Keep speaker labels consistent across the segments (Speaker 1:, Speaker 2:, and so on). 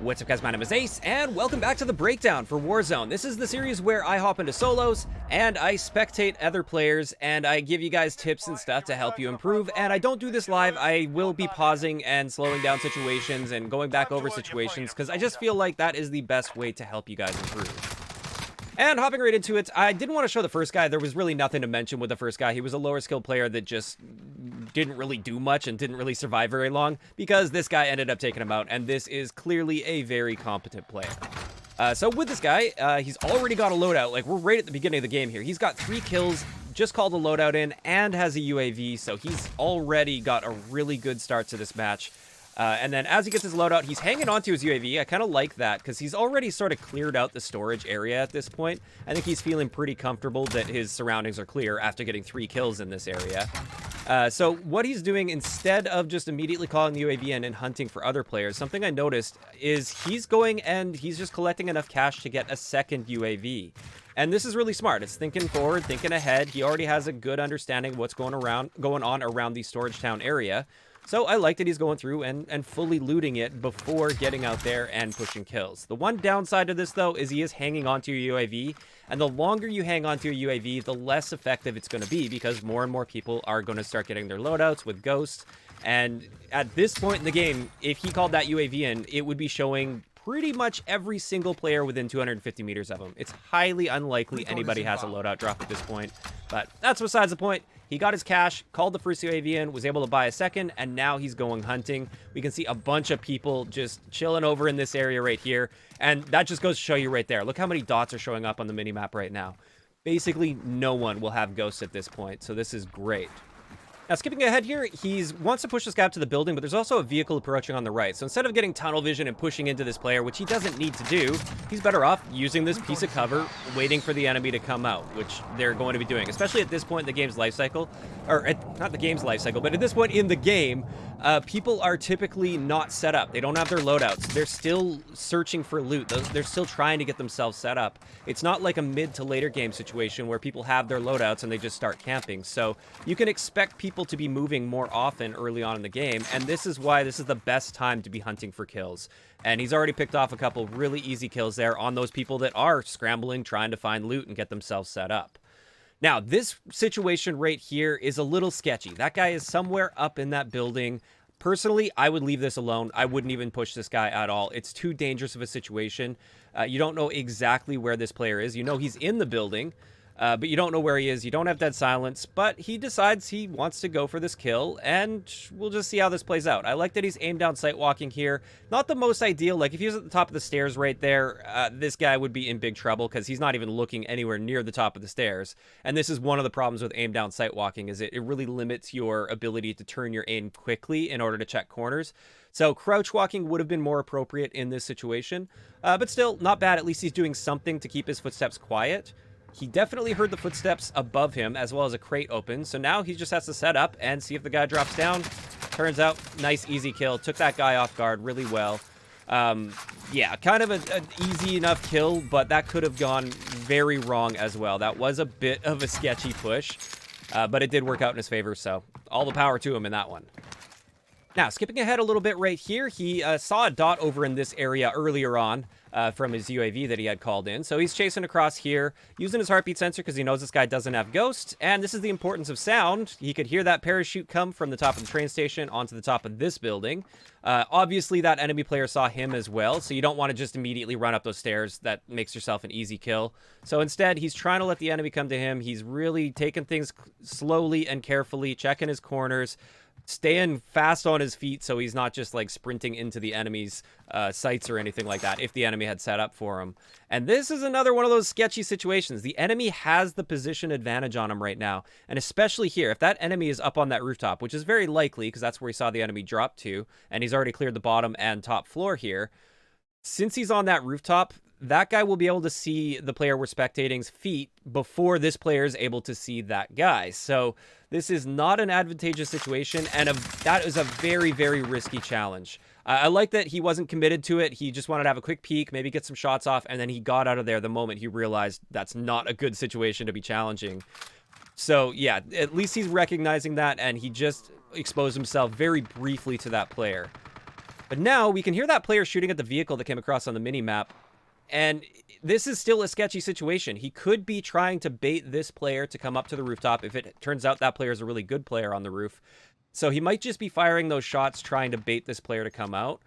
Speaker 1: What's up guys, my name is Ace, and welcome back to the Breakdown for Warzone. This is the series where I hop into solos, and I spectate other players, and I give you guys tips and stuff to help you improve, and I don't do this live. I will be pausing and slowing down situations and going back over situations, because I just feel like that is the best way to help you guys improve. And hopping right into it, I didn't want to show the first guy. There was really nothing to mention with the first guy. He was a lower skill player that just didn't really do much and didn't really survive very long because this guy ended up taking him out, and this is clearly a very competent player. So with this guy, he's already got a loadout. Like, we're right at the beginning of the game here. He's got 3 kills, just called a loadout in, and has a UAV, so he's already got a really good start to this match. And then as he gets his loadout, he's hanging onto his UAV. I kind of like that because he's already sort of cleared out the storage area at this point. I think he's feeling pretty comfortable that his surroundings are clear after getting 3 kills in this area. So what he's doing, instead of just immediately calling the UAV in and hunting for other players, something I noticed is he's going and he's just collecting enough cash to get a second UAV. And this is really smart. It's thinking forward, thinking ahead. He already has a good understanding of what's going on around the storage town area. So I like that he's going through and fully looting it before getting out there and pushing kills. The one downside to this, though, is he is hanging onto your UAV. And the longer you hang onto your UAV, the less effective it's going to be because more and more people are going to start getting their loadouts with ghosts. And at this point in the game, if he called that UAV in, it would be showing pretty much every single player within 250 meters of him. It's highly unlikely anybody has a loadout drop at this point. But that's besides the point. He got his cash, called the first UAV in, was able to buy a second, and now he's going hunting. We can see a bunch of people just chilling over in this area right here, and that just goes to show you right there. Look how many dots are showing up on the minimap right now. Basically, no one will have ghosts at this point, so this is great. Now, skipping ahead here, he wants to push this guy up to the building, but there's also a vehicle approaching on the right. So instead of getting tunnel vision and pushing into this player, which he doesn't need to do, he's better off using this piece of cover, waiting for the enemy to come out, which they're going to be doing, especially at this point in the game's life cycle. Or, not the game's life cycle, but at this point in the game, people are typically not set up. They don't have their loadouts. They're still searching for loot. They're still trying to get themselves set up. It's not like a mid to later game situation where people have their loadouts and they just start camping. So you can expect people to be moving more often early on in the game, and this is why this is the best time to be hunting for kills. And he's already picked off a couple really easy kills there on those people that are scrambling, trying to find loot and get themselves set up. Now, this situation right here is a little sketchy. That guy is somewhere up in that building. Personally, I would leave this alone. I wouldn't even push this guy at all. It's too dangerous of a situation. You don't know exactly where this player is. You know he's in the building, but you don't know where he is. You don't have dead silence, but he decides he wants to go for this kill, and we'll just see how this plays out. I like that he's aimed down sight walking here. Not the most ideal. Like, if he was at the top of the stairs right there, this guy would be in big trouble because he's not even looking anywhere near the top of the stairs. And this is one of the problems with aim down sight walking, is it really limits your ability to turn your aim quickly in order to check corners. So crouch walking would have been more appropriate in this situation, but still not bad. At least he's doing something to keep his footsteps quiet. He definitely heard the footsteps above him, as well as a crate open. So now he just has to set up and see if the guy drops down. Turns out, nice, easy kill. Took that guy off guard really well. Yeah, kind of an easy enough kill, but that could have gone very wrong as well. That was a bit of a sketchy push, but it did work out in his favor, so all the power to him in that one. Now, skipping ahead a little bit right here, he saw a dot over in this area earlier on from his UAV that he had called in. So he's chasing across here, using his heartbeat sensor because he knows this guy doesn't have ghosts. And this is the importance of sound. He could hear that parachute come from the top of the train station onto the top of this building. Obviously, that enemy player saw him as well, so you don't want to just immediately run up those stairs. That makes yourself an easy kill. So instead, he's trying to let the enemy come to him. He's really taking things slowly and carefully, checking his corners, staying fast on his feet so he's not just like sprinting into the enemy's sights or anything like that if the enemy had set up for him. And this is another one of those sketchy situations. The enemy has the position advantage on him right now, and especially here, if that enemy is up on that rooftop, which is very likely because that's where we saw the enemy drop to, and he's already cleared the bottom and top floor here. Since he's on that rooftop, that guy will be able to see the player we're spectating's feet before this player is able to see that guy. So this is not an advantageous situation, and that is a very, very risky challenge. I like that he wasn't committed to it. He just wanted to have a quick peek, maybe get some shots off, and then he got out of there the moment he realized that's not a good situation to be challenging. So yeah, at least he's recognizing that, and he just exposed himself very briefly to that player. But now we can hear that player shooting at the vehicle that came across on the mini-map. And this is still a sketchy situation. He could be trying to bait this player to come up to the rooftop if it turns out that player is a really good player on the roof. So he might just be firing those shots trying to bait this player to come out.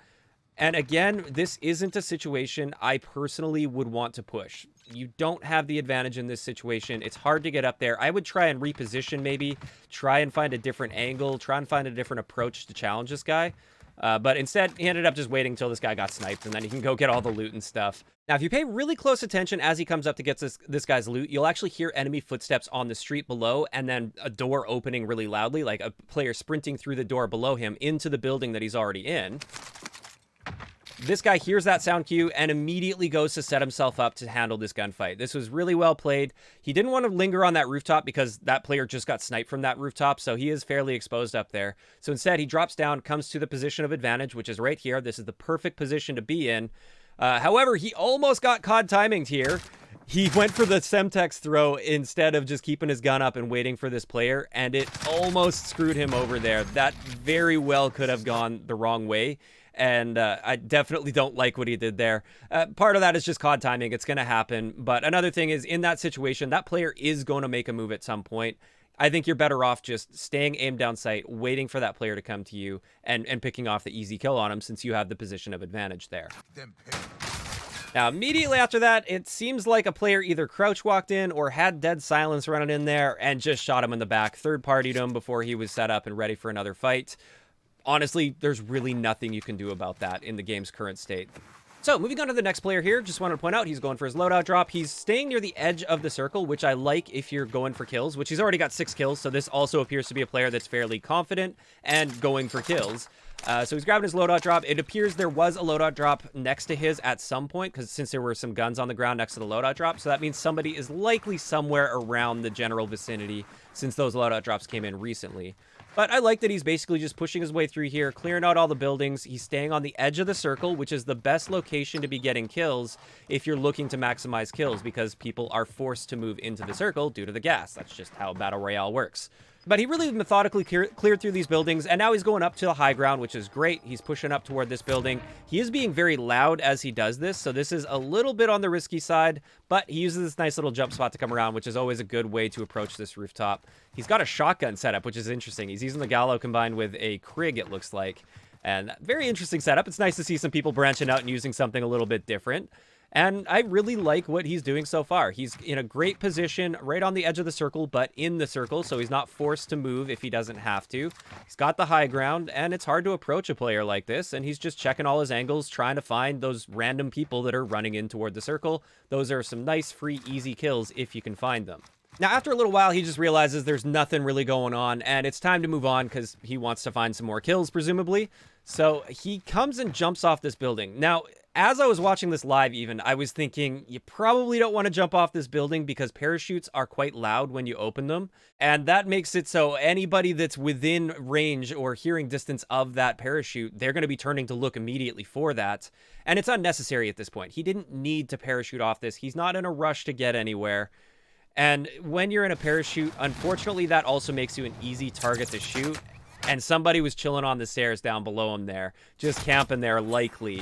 Speaker 1: And again, this isn't a situation I personally would want to push. You don't have the advantage in this situation. It's hard to get up there. I would try and reposition maybe, try and find a different angle, try and find a different approach to challenge this guy. But instead, he ended up just waiting until this guy got sniped, and then he can go get all the loot and stuff. Now, if you pay really close attention as he comes up to get this guy's loot, you'll actually hear enemy footsteps on the street below, and then a door opening really loudly, like a player sprinting through the door below him into the building that he's already in. This guy hears that sound cue and immediately goes to set himself up to handle this gunfight. This was really well played. He didn't want to linger on that rooftop because that player just got sniped from that rooftop, so he is fairly exposed up there. So instead, he drops down, comes to the position of advantage, which is right here. This is the perfect position to be in. However, he almost got COD timinged here. He went for the Semtex throw instead of just keeping his gun up and waiting for this player, and it almost screwed him over there. That very well could have gone the wrong way. And I definitely don't like what he did there. Part of that is just COD timing. It's going to happen. But another thing is, in that situation, that player is going to make a move at some point. I think you're better off just staying aimed down sight, waiting for that player to come to you, and picking off the easy kill on him since you have the position of advantage there. Now, immediately after that, it seems like a player either crouch walked in or had dead silence running in there and just shot him in the back, third-partied him before he was set up and ready for another fight. Honestly, there's really nothing you can do about that in the game's current state. So, moving on to the next player here, just wanted to point out, he's going for his loadout drop. He's staying near the edge of the circle, which I like if you're going for kills, which he's already got 6 kills, so this also appears to be a player that's fairly confident and going for kills. So he's grabbing his loadout drop. It appears there was a loadout drop next to his at some point, because since there were some guns on the ground next to the loadout drop, so that means somebody is likely somewhere around the general vicinity since those loadout drops came in recently. But I like that he's basically just pushing his way through here, clearing out all the buildings. He's staying on the edge of the circle, which is the best location to be getting kills if you're looking to maximize kills, because people are forced to move into the circle due to the gas. That's just how Battle Royale works. But he really methodically cleared through these buildings, and now he's going up to the high ground, which is great. He's pushing up toward this building. He is being very loud as he does this, so this is a little bit on the risky side, but he uses this nice little jump spot to come around, which is always a good way to approach this rooftop. He's got a shotgun setup, which is interesting. He's using the Gallo combined with a Krig, it looks like. And very interesting setup. It's nice to see some people branching out and using something a little bit different. And I really like what he's doing so far. He's in a great position right on the edge of the circle, but in the circle, so he's not forced to move if he doesn't have to. He's got the high ground, and it's hard to approach a player like this, and he's just checking all his angles, trying to find those random people that are running in toward the circle. Those are some nice, free, easy kills if you can find them. Now, after a little while, he just realizes there's nothing really going on, and it's time to move on because he wants to find some more kills, presumably. So he comes and jumps off this building. Now, as I was watching this live even, I was thinking, you probably don't want to jump off this building because parachutes are quite loud when you open them. And that makes it so anybody that's within range or hearing distance of that parachute, they're going to be turning to look immediately for that. And it's unnecessary at this point. He didn't need to parachute off this. He's not in a rush to get anywhere. And when you're in a parachute, unfortunately, that also makes you an easy target to shoot. And somebody was chilling on the stairs down below him there, just camping there likely,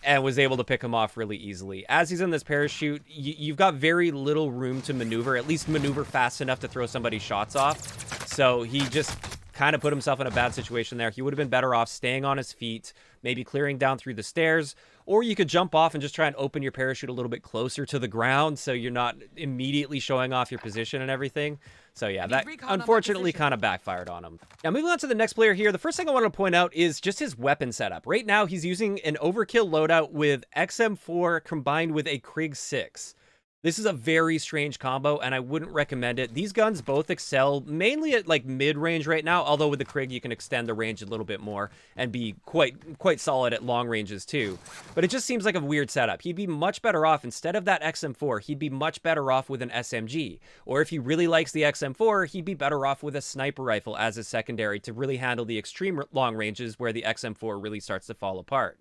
Speaker 1: and was able to pick him off really easily. As he's in this parachute, you've got very little room to maneuver, at least maneuver fast enough to throw somebody's shots off. So he just kind of put himself in a bad situation there. He would have been better off staying on his feet, maybe clearing down through the stairs, or you could jump off and just try and open your parachute a little bit closer to the ground so you're not immediately showing off your position and everything. So yeah, that unfortunately kind of backfired on him. Now moving on to the next player here, the first thing I want to point out is just his weapon setup. Right now he's using an overkill loadout with XM4 combined with a Krig 6. This is a very strange combo, and I wouldn't recommend it. These guns both excel mainly at like mid-range right now, although with the Krig you can extend the range a little bit more and be quite solid at long ranges too. But it just seems like a weird setup. He'd be much better off, instead of that XM4, he'd be much better off with an SMG. Or if he really likes the XM4, he'd be better off with a sniper rifle as a secondary to really handle the extreme long ranges where the XM4 really starts to fall apart.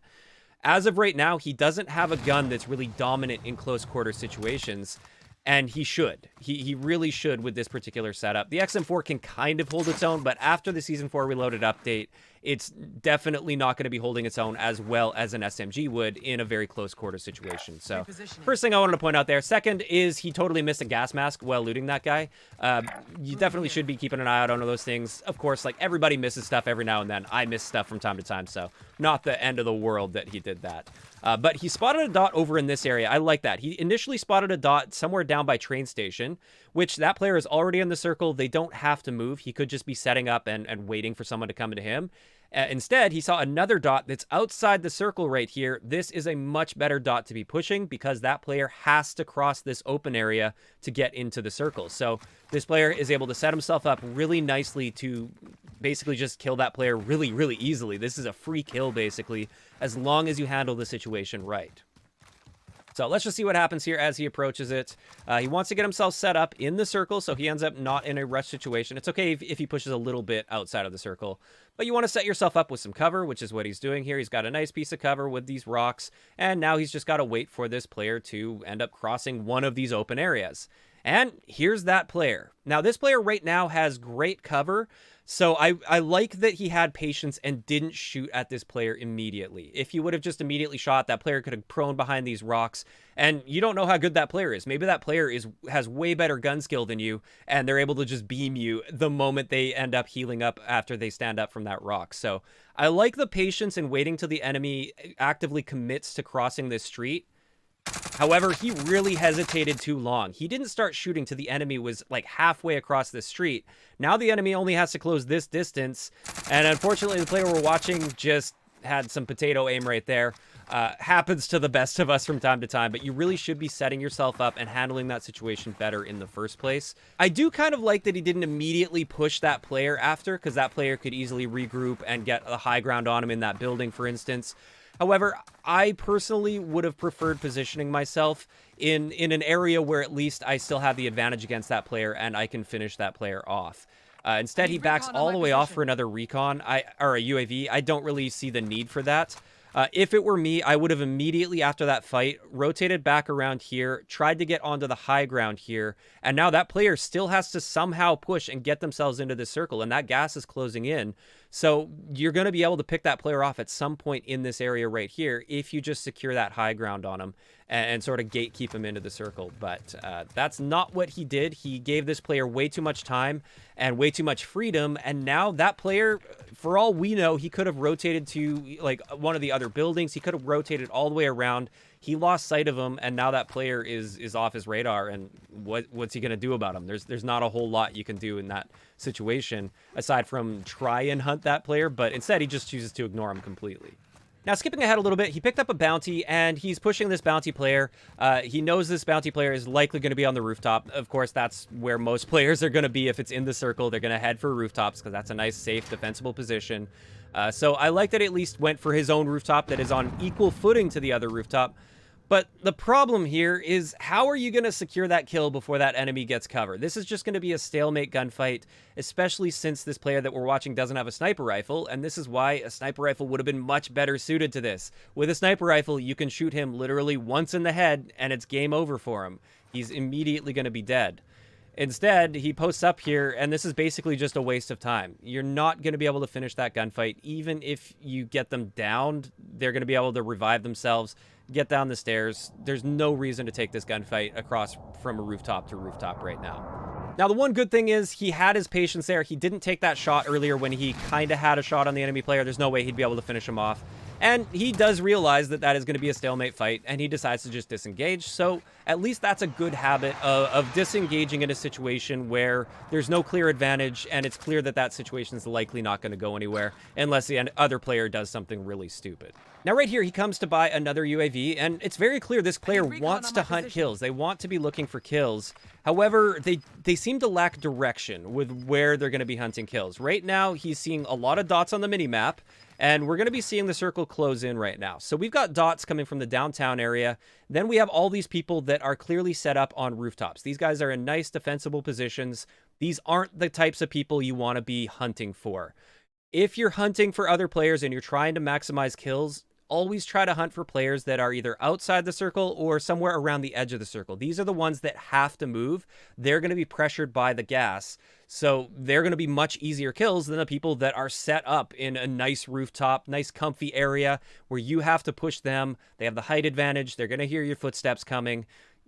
Speaker 1: As of right now, he doesn't have a gun that's really dominant in close quarter situations, and he should. He really should with this particular setup. The XM4 can kind of hold its own, but after the Season 4 Reloaded update, it's definitely not going to be holding its own as well as an SMG would in a very close quarter situation. So first thing I wanted to point out there. Second is he totally missed a gas mask while looting that guy. You definitely should be keeping an eye out on those things. Of course, like, everybody misses stuff every now and then. I miss stuff from time to time, so not the end of the world that he did that. But he spotted a dot over in this area. I like that. He initially spotted a dot somewhere down by train station, which that player is already in the circle. They don't have to move. He could just be setting up and waiting for someone to come into him. Instead, he saw another dot that's outside the circle right here. This is a much better dot to be pushing because that player has to cross this open area to get into the circle. So this player is able to set himself up really nicely to basically just kill that player really, really easily. This is a free kill, basically, as long as you handle the situation right. So let's just see what happens here as he approaches it. He wants to get himself set up in the circle, so he ends up not in a rush situation. It's okay if he pushes a little bit outside of the circle, but you want to set yourself up with some cover, which is what he's doing here. He's got a nice piece of cover with these rocks, and now he's just got to wait for this player to end up crossing one of these open areas. And here's that player. Now, this player right now has great cover, so I like that he had patience and didn't shoot at this player immediately. If he would have just immediately shot, that player could have prone behind these rocks, and you don't know how good that player is. Maybe that player has way better gun skill than you, and they're able to just beam you the moment they end up healing up after they stand up from that rock. So I like the patience in waiting till the enemy actively commits to crossing this street. However, he really hesitated too long. He didn't start shooting till the enemy was like halfway across the street. Now the enemy only has to close this distance, and unfortunately the player we're watching just had some potato aim right there. Happens to the best of us from time to time, but you really should be setting yourself up and handling that situation better in the first place. I do kind of like that he didn't immediately push that player after, because that player could easily regroup and get a high ground on him in that building, for instance. However, I personally would have preferred positioning myself in an area where at least I still have the advantage against that player and I can finish that player off. Instead, he backs all the way off for another recon, or a UAV. I don't really see the need for that. If it were me, I would have immediately after that fight rotated back around here, tried to get onto the high ground here, and now that player still has to somehow push and get themselves into this circle, and that gas is closing in. So you're going to be able to pick that player off at some point in this area right here if you just secure that high ground on him and sort of gatekeep him into the circle. But that's not what he did. He gave this player way too much time and way too much freedom, and now that player, for all we know, he could have rotated to like one of the other buildings. He could have rotated all the way around. He lost sight of him, and now that player is off his radar, and what's he going to do about him? There's not a whole lot you can do in that situation aside from try and hunt that player, but instead he just chooses to ignore him completely. Now, skipping ahead a little bit, he picked up a bounty, and he's pushing this bounty player. He knows this bounty player is likely going to be on the rooftop. Of course, that's where most players are going to be if it's in the circle. They're going to head for rooftops because that's a nice, safe, defensible position. So I like that he at least went for his own rooftop that is on equal footing to the other rooftop. But the problem here is, how are you going to secure that kill before that enemy gets cover? This is just going to be a stalemate gunfight, especially since this player that we're watching doesn't have a sniper rifle, and this is why a sniper rifle would have been much better suited to this. With a sniper rifle, you can shoot him literally once in the head, and it's game over for him. He's immediately going to be dead. Instead, he posts up here, and this is basically just a waste of time. You're not going to be able to finish that gunfight. Even if you get them downed, they're going to be able to revive themselves, get down the stairs. There's no reason to take this gunfight across from a rooftop to rooftop right now. Now, the one good thing is he had his patience there. He didn't take that shot earlier when he kind of had a shot on the enemy player. There's no way he'd be able to finish him off. And he does realize that that is going to be a stalemate fight, and he decides to just disengage. So at least that's a good habit of disengaging in a situation where there's no clear advantage, and it's clear that that situation is likely not going to go anywhere unless the other player does something really stupid. Now, right here, he comes to buy another UAV, and it's very clear this player wants to hunt kills. They want to be looking for kills. However, they seem to lack direction with where they're going to be hunting kills. Right now, he's seeing a lot of dots on the minimap, and we're going to be seeing the circle close in right now. So we've got dots coming from the downtown area. Then we have all these people that are clearly set up on rooftops. These guys are in nice defensible positions. These aren't the types of people you want to be hunting for. If you're hunting for other players and you're trying to maximize kills, always try to hunt for players that are either outside the circle or somewhere around the edge of the circle. These are the ones that have to move. They're going to be pressured by the gas. So they're going to be much easier kills than the people that are set up in a nice rooftop, nice comfy area where you have to push them. They have the height advantage. They're going to hear your footsteps coming.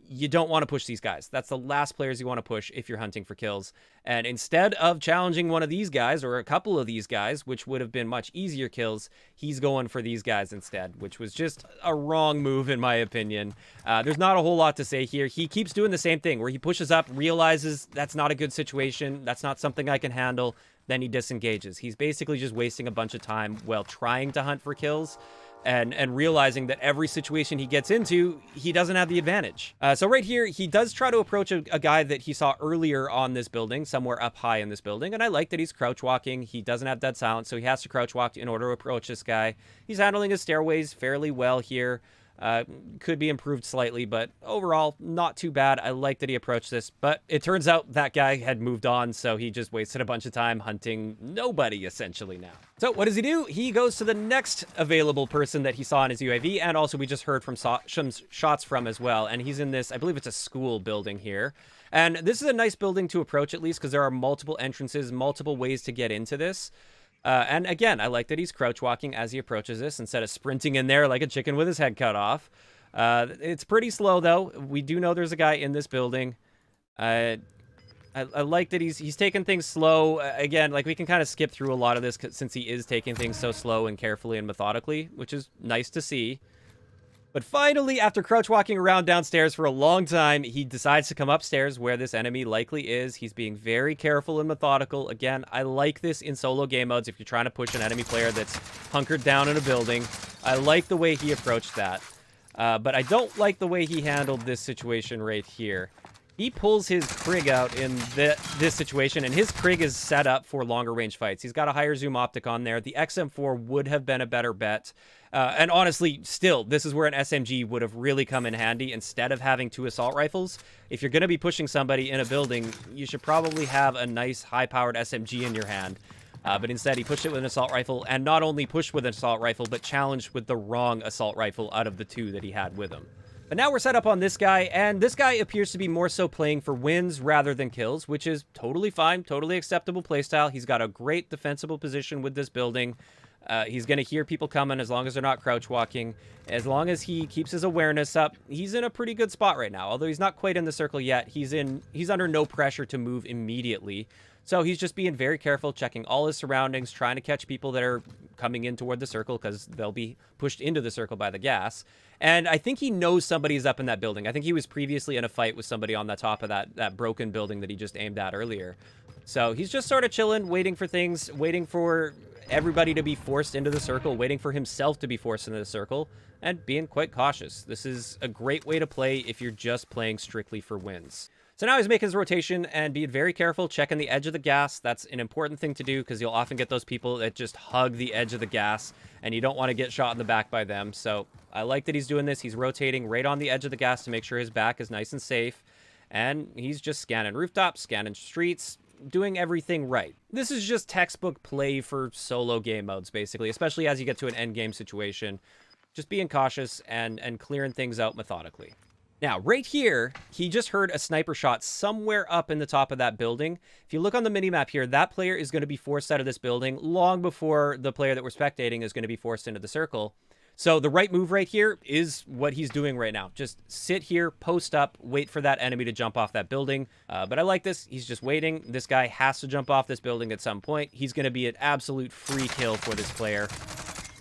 Speaker 1: You don't want to push these guys. That's the last players you want to push if you're hunting for kills. And instead of challenging one of these guys or a couple of these guys, which would have been much easier kills, he's going for these guys instead, which was just a wrong move in my opinion. There's not a whole lot to say here. He keeps doing the same thing where he pushes up, realizes that's not a good situation, that's not something I can handle, then he disengages. He's basically just wasting a bunch of time while trying to hunt for kills. And realizing that every situation he gets into, he doesn't have the advantage. So right here, he does try to approach a guy that he saw earlier on this building, somewhere up high in this building. And I like that he's crouch walking. He doesn't have dead silence, so he has to crouch walk in order to approach this guy. He's handling his stairways fairly well here. Could be improved slightly, but overall, not too bad. I like that he approached this, but it turns out that guy had moved on, so he just wasted a bunch of time hunting nobody, essentially, now. So what does he do? He goes to the next available person that he saw in his UAV, and also we just heard from some shots from as well, and he's in this, I believe it's a school building here. And this is a nice building to approach, at least, because there are multiple entrances, multiple ways to get into this. And again, I like that he's crouch walking as he approaches this instead of sprinting in there like a chicken with his head cut off. It's pretty slow, though. We do know there's a guy in this building. I like that he's taking things slow. Again, like we can kind of skip through a lot of this since he is taking things so slow and carefully and methodically, which is nice to see. But finally, after crouch walking around downstairs for a long time, he decides to come upstairs where this enemy likely is. He's being very careful and methodical. Again, I like this in solo game modes if you're trying to push an enemy player that's hunkered down in a building. I like the way he approached that. But I don't like the way he handled this situation right here. He pulls his Krig out in this situation, and his Krig is set up for longer range fights. He's got a higher zoom optic on there. The XM4 would have been a better bet. And honestly, still, this is where an SMG would have really come in handy instead of having 2 assault rifles. If you're going to be pushing somebody in a building, you should probably have a nice high-powered SMG in your hand. But instead, he pushed it with an assault rifle, and not only pushed with an assault rifle, but challenged with the wrong assault rifle out of the 2 that he had with him. But now we're set up on this guy, and this guy appears to be more so playing for wins rather than kills, which is totally fine, totally acceptable playstyle. He's got a great defensible position with this building. He's going to hear people coming as long as they're not crouch walking. As long as he keeps his awareness up, he's in a pretty good spot right now. Although he's not quite in the circle yet, he's under no pressure to move immediately. So he's just being very careful, checking all his surroundings, trying to catch people that are coming in toward the circle because they'll be pushed into the circle by the gas. And I think he knows somebody's up in that building. I think he was previously in a fight with somebody on the top of that broken building that he just aimed at earlier. So he's just sort of chilling, waiting for things, waiting for everybody to be forced into the circle, waiting for himself to be forced into the circle, and being quite cautious. This is a great way to play if you're just playing strictly for wins. So now he's making his rotation and being very careful, checking the edge of the gas. That's an important thing to do because you'll often get those people that just hug the edge of the gas and you don't want to get shot in the back by them. So I like that he's doing this. He's rotating right on the edge of the gas to make sure his back is nice and safe. And he's just scanning rooftops, scanning streets, doing everything right. This is just textbook play for solo game modes, basically, especially as you get to an end game situation. Just being cautious and clearing things out methodically. Now, right here, he just heard a sniper shot somewhere up in the top of that building. If you look on the minimap here, that player is going to be forced out of this building long before the player that we're spectating is going to be forced into the circle. So the right move right here is what he's doing right now. Just sit here, post up, wait for that enemy to jump off that building. But I like this. He's just waiting. This guy has to jump off this building at some point. He's going to be an absolute free kill for this player.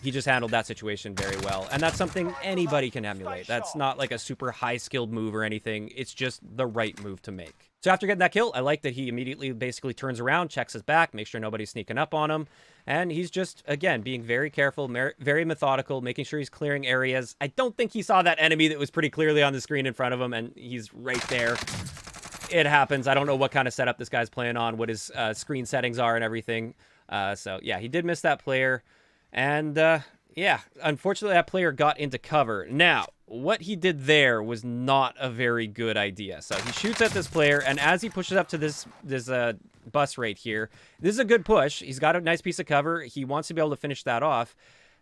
Speaker 1: He just handled that situation very well. And that's something anybody can emulate. That's not like a super high-skilled move or anything. It's just the right move to make. So after getting that kill, I like that he immediately basically turns around, checks his back, makes sure nobody's sneaking up on him. And he's just, again, being very careful, very methodical, making sure he's clearing areas. I don't think he saw that enemy that was pretty clearly on the screen in front of him, and he's right there. It happens. I don't know what kind of setup this guy's playing on, what his screen settings are and everything. So, yeah, he did miss that player. And, yeah, unfortunately, that player got into cover. Now, what he did there was not a very good idea. So he shoots at this player, and as he pushes up to this bus right here, this is a good push. He's got a nice piece of cover. He wants to be able to finish that off.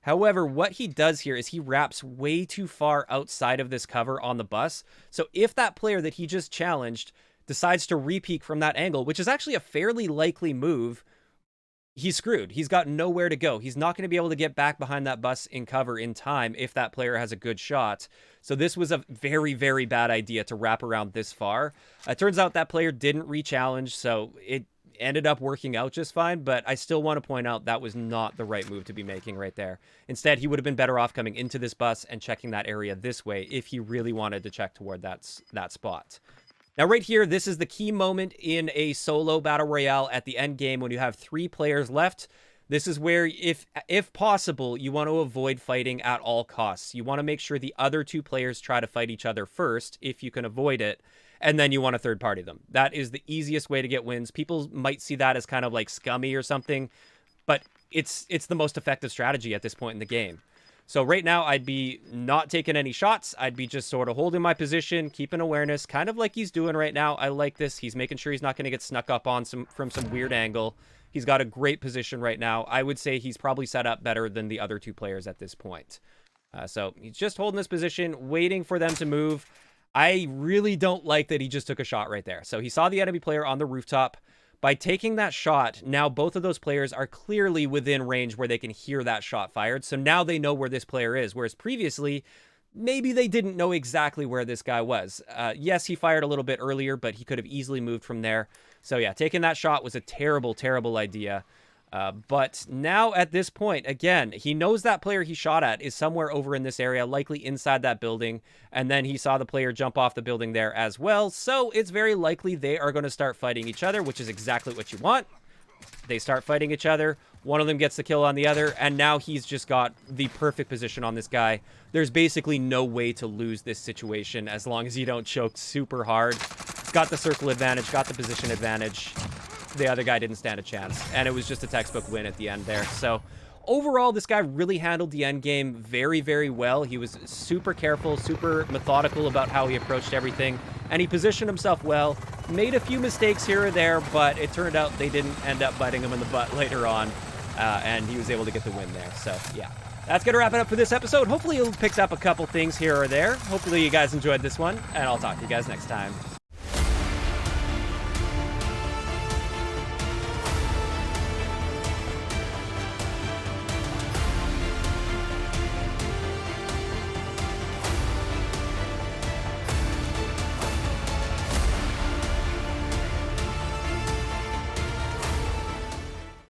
Speaker 1: However, what he does here is he wraps way too far outside of this cover on the bus. So if that player that he just challenged decides to re-peek from that angle, which is actually a fairly likely move, he's screwed. He's got nowhere to go. He's not going to be able to get back behind that bus in cover in time if that player has a good shot. So this was a very, very bad idea to wrap around this far. It turns out that player didn't re-challenge, so it ended up working out just fine, but I still want to point out that was not the right move to be making right there. Instead, he would have been better off coming into this bus and checking that area this way if he really wanted to check toward that spot. Now, right here, this is the key moment in a solo battle royale at the end game when you have 3 players left. This is where, if possible, you want to avoid fighting at all costs. You want to make sure the other 2 players try to fight each other first, if you can avoid it, and then you want to third party them. That is the easiest way to get wins. People might see that as kind of like scummy or something, but it's the most effective strategy at this point in the game. So right now, I'd be not taking any shots. I'd be just sort of holding my position, keeping awareness, kind of like he's doing right now. I like this. He's making sure he's not going to get snuck up on from some weird angle. He's got a great position right now. I would say he's probably set up better than the other 2 players at this point. So he's just holding this position, waiting for them to move. I really don't like that he just took a shot right there. So he saw the enemy player on the rooftop. By taking that shot, now both of those players are clearly within range where they can hear that shot fired. So now they know where this player is, whereas previously, maybe they didn't know exactly where this guy was. Yes, he fired a little bit earlier, but he could have easily moved from there. So yeah, taking that shot was a terrible, terrible idea. But now at this point, again, he knows that player he shot at is somewhere over in this area, likely inside that building. And then he saw the player jump off the building there as well. So it's very likely they are going to start fighting each other, which is exactly what you want. They start fighting each other. One of them gets the kill on the other. And now he's just got the perfect position on this guy. There's basically no way to lose this situation as long as you don't choke super hard. He's got the circle advantage, got the position advantage. The other guy didn't stand a chance, and it was just a textbook win at the end there. So overall, this guy really handled the end game very, very well. He was super careful, super methodical about how he approached everything, and he positioned himself well. Made a few mistakes here or there, but it turned out they didn't end up biting him in the butt later on, and he was able to get the win there. So yeah, that's going to wrap it up for this episode. Hopefully you picked up a couple things here or there. Hopefully you guys enjoyed this one, and I'll talk to you guys next time.